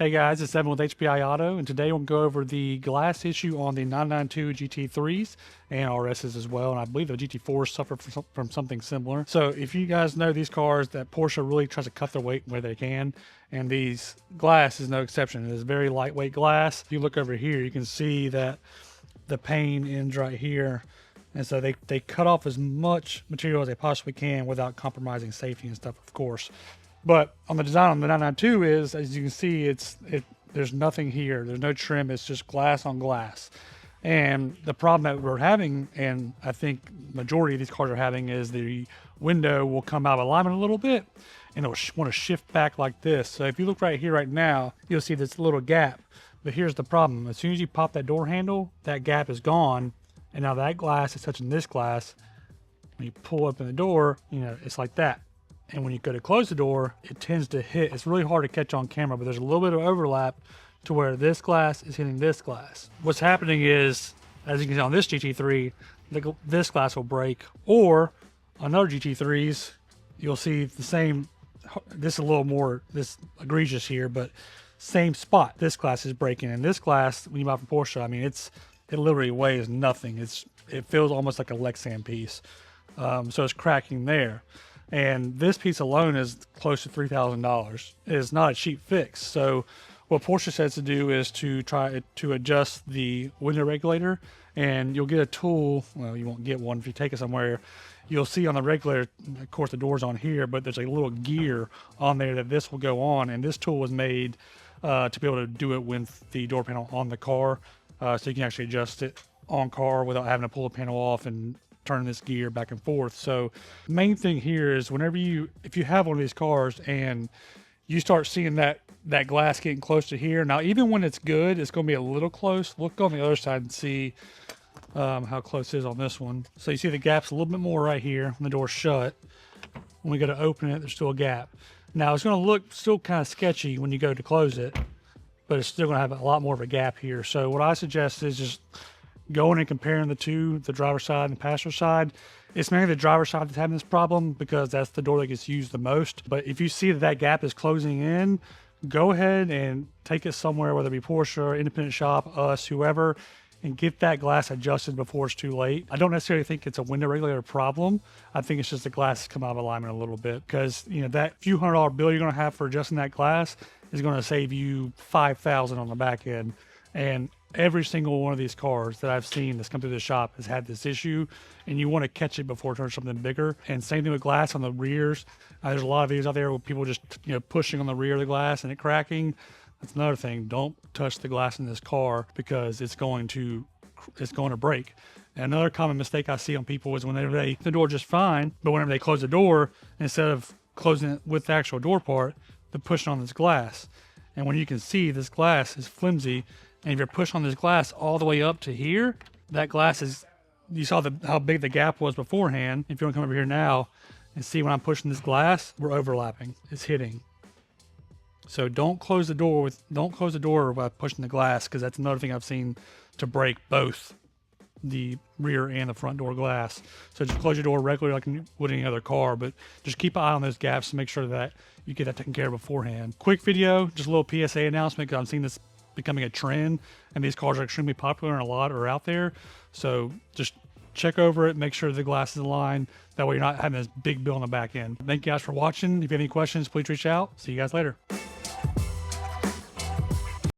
Hey guys, it's Evan with HPI Auto, and today we'll go over the glass issue on the 992 GT3s and RSs as well, and I believe the GT4s suffer from something similar. So if you guys know these cars, that Porsche really tries to cut their weight where they can, and these glass is no exception. It is very lightweight glass. If you look over here, you can see that the pane ends right here, and so they cut off as much material as they possibly can without compromising safety and stuff, of course. But on the design on the 992 is, as you can see, there's nothing here. There's no trim. It's just glass on glass. And the problem that we're having, and I think majority of these cars are having, is the window will come out of alignment a little bit, and it'll want to shift back like this. So if you look right here right now, you'll see this little gap. But here's the problem. As soon as you pop that door handle, that gap is gone. And now that glass is touching this glass. When you pull open the door, it's like that. And when you go to close the door, it tends to hit. It's really hard to catch on camera, but there's a little bit of overlap to where this glass is hitting this glass. What's happening is, as you can see on this GT3, this glass will break, or on other GT3s, you'll see the same, this is a little more egregious here, but same spot. This glass is breaking, and this glass, when you buy from Porsche, I mean, it literally weighs nothing. It feels almost like a Lexan piece. So it's cracking there. And this piece alone is close to $3,000. It is not a cheap fix. So what Porsche says to do is to try to adjust the window regulator, and you'll get a tool. Well, you won't get one if you take it somewhere. You'll see on the regulator, of course, the door's on here, but there's a little gear on there that this will go on. And this tool was made to be able to do it with the door panel on the car. So you can actually adjust it on car without having to pull the panel off and turn this gear back and forth. So the main thing here is if you have one of these cars and you start seeing that glass getting close to here, now even when it's good, it's going to be a little close. Look on the other side and see how close it is on this one. So you see the gap's a little bit more right here when the door's shut. When we go to open it, there's still a gap. Now it's going to look still kind of sketchy when you go to close it, but it's still going to have a lot more of a gap here. So what I suggest is just going and comparing the two, the driver's side and the passenger side. It's mainly the driver's side that's having this problem because that's the door that gets used the most. But if you see that gap is closing in, go ahead and take it somewhere, whether it be Porsche or independent shop, us, whoever, and get that glass adjusted before it's too late. I don't necessarily think it's a window regulator problem. I think it's just the glass has come out of alignment a little bit, because that few $100 bill you're going to have for adjusting that glass is going to save you $5,000 on the back end. And every single one of these cars that I've seen that's come through the shop has had this issue, and you want to catch it before it turns something bigger. And same thing with glass on the rears. There's a lot of videos out there where people just pushing on the rear of the glass and it cracking. That's another thing. Don't touch the glass in this car because it's going to break. And another common mistake I see on people is whenever the door just fine, but whenever they close the door, instead of closing it with the actual door part, they're pushing on this glass. And when you can see this glass is flimsy, and if you're pushing on this glass all the way up to here, that glass is, you saw how big the gap was beforehand. If you want to come over here now and see when I'm pushing this glass, we're overlapping. It's hitting. So don't close the door by pushing the glass, because that's another thing I've seen to break both the rear and the front door glass. So just close your door regularly like you would any other car, but just keep an eye on those gaps to make sure that you get that taken care of beforehand. Quick video, just a little PSA announcement, because I'm seeing this becoming a trend, and these cars are extremely popular and a lot are out there. So just check over it, make sure the glass is aligned. That way you're not having this big bill on the back end. Thank you guys for watching. If you have any questions, please reach out. See you guys later.